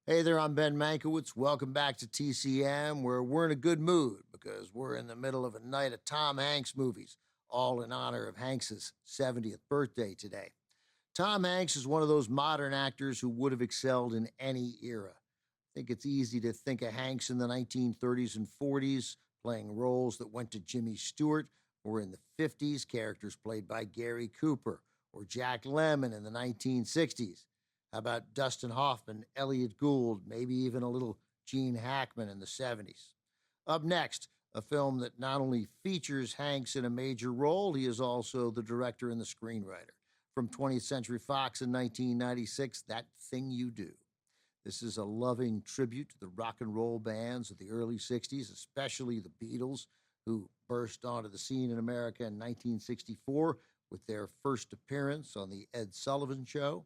Hey there, I'm Ben Mankiewicz. Welcome back to TCM, where we're in a good mood because we're in the middle of a night of Tom Hanks movies, all in honor of Hanks's 70th birthday today. Tom Hanks is one of those modern actors who would have excelled in any era. I think it's easy to think of Hanks in the 1930s and 40s, playing roles that went to Jimmy Stewart, or in the 50s, characters played by Gary Cooper, or Jack Lemmon in the 1960s. How about Dustin Hoffman, Elliot Gould, maybe even a little Gene Hackman in the 70s? Up next, a film that not only features Hanks in a major role, he is also the director and the screenwriter. From 20th Century Fox in 1996, That Thing You Do. This is a loving tribute to the rock and roll bands of the early 60s, especially the Beatles, who burst onto the scene in America in 1964 with their first appearance on The Ed Sullivan Show.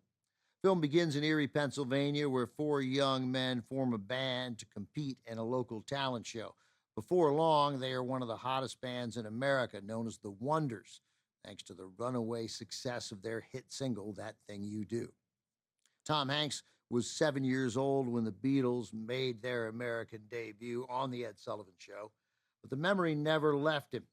Film begins in Erie, Pennsylvania, where four young men form a band to compete in a local talent show. Before long, they are one of the hottest bands in America, known as the Wonders, thanks to the runaway success of their hit single, That Thing You Do. Tom Hanks was 7 years old when the Beatles made their American debut on The Ed Sullivan Show, but the memory never left him.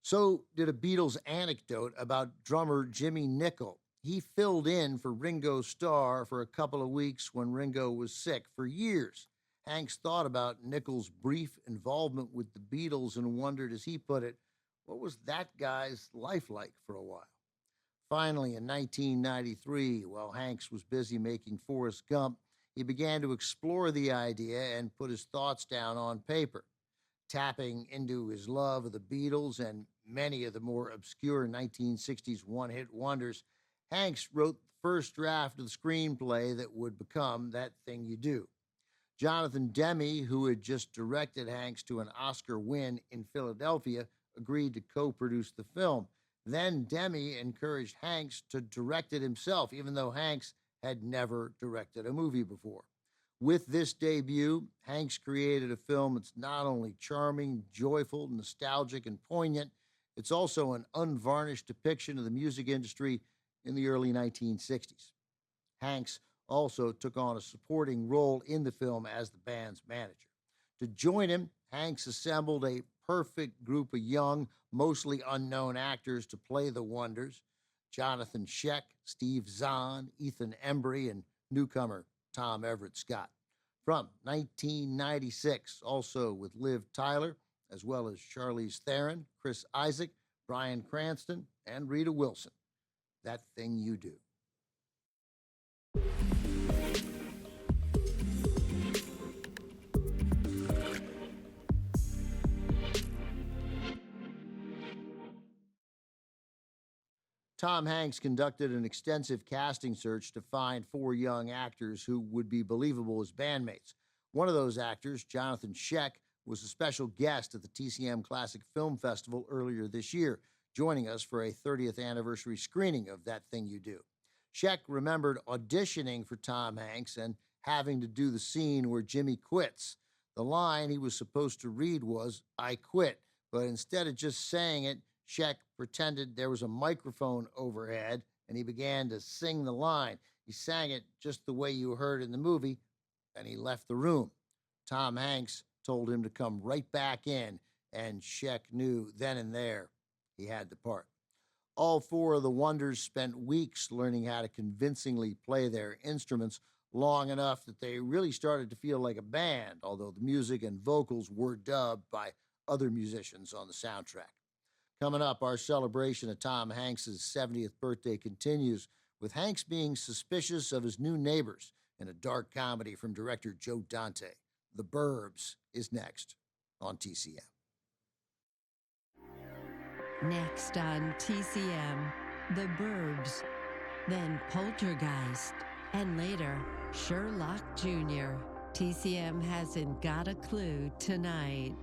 So did a Beatles anecdote about drummer Jimmy Nicol. He filled in for Ringo Starr for a couple of weeks when Ringo was sick. For years, Hanks thought about Nicol's brief involvement with the Beatles and wondered, as he put it, what was that guy's life like for a while? Finally, in 1993, while Hanks was busy making Forrest Gump, he began to explore the idea and put his thoughts down on paper. Tapping into his love of the Beatles and many of the more obscure 1960s one-hit wonders, Hanks wrote the first draft of the screenplay that would become That Thing You Do. Jonathan Demme, who had just directed Hanks to an Oscar win in Philadelphia, agreed to co-produce the film. Then Demme encouraged Hanks to direct it himself, even though Hanks had never directed a movie before. With this debut, Hanks created a film that's not only charming, joyful, nostalgic, and poignant, it's also an unvarnished depiction of the music industry in the early 1960s. Hanks also took on a supporting role in the film as the band's manager. To join him, Hanks assembled a perfect group of young, mostly unknown actors to play the Wonders: Jonathan Scheck, Steve Zahn, Ethan Embry, and newcomer Tom Everett Scott. From 1996, also with Liv Tyler, as well as Charlize Theron, Chris Isaak, Bryan Cranston, and Rita Wilson. That Thing You Do. Tom Hanks conducted an extensive casting search to find four young actors who would be believable as bandmates. One of those actors, Jonathan Scheck, was a special guest at the TCM Classic Film Festival earlier this year, joining us for a 30th anniversary screening of That Thing You Do. Scheck remembered auditioning for Tom Hanks and having to do the scene where Jimmy quits. The line he was supposed to read was, "I quit," but instead of just saying it, Scheck pretended there was a microphone overhead, and he began to sing the line. He sang it just the way you heard in the movie, and he left the room. Tom Hanks told him to come right back in, and Scheck knew then and there he had the part. All four of the Wonders spent weeks learning how to convincingly play their instruments, long enough that they really started to feel like a band, although the music and vocals were dubbed by other musicians on the soundtrack. Coming up, our celebration of Tom Hanks' 70th birthday continues, with Hanks being suspicious of his new neighbors in a dark comedy from director Joe Dante. The Burbs is next on TCM. Next on TCM, The Burbs, then Poltergeist, and later Sherlock Jr. TCM hasn't got a clue tonight.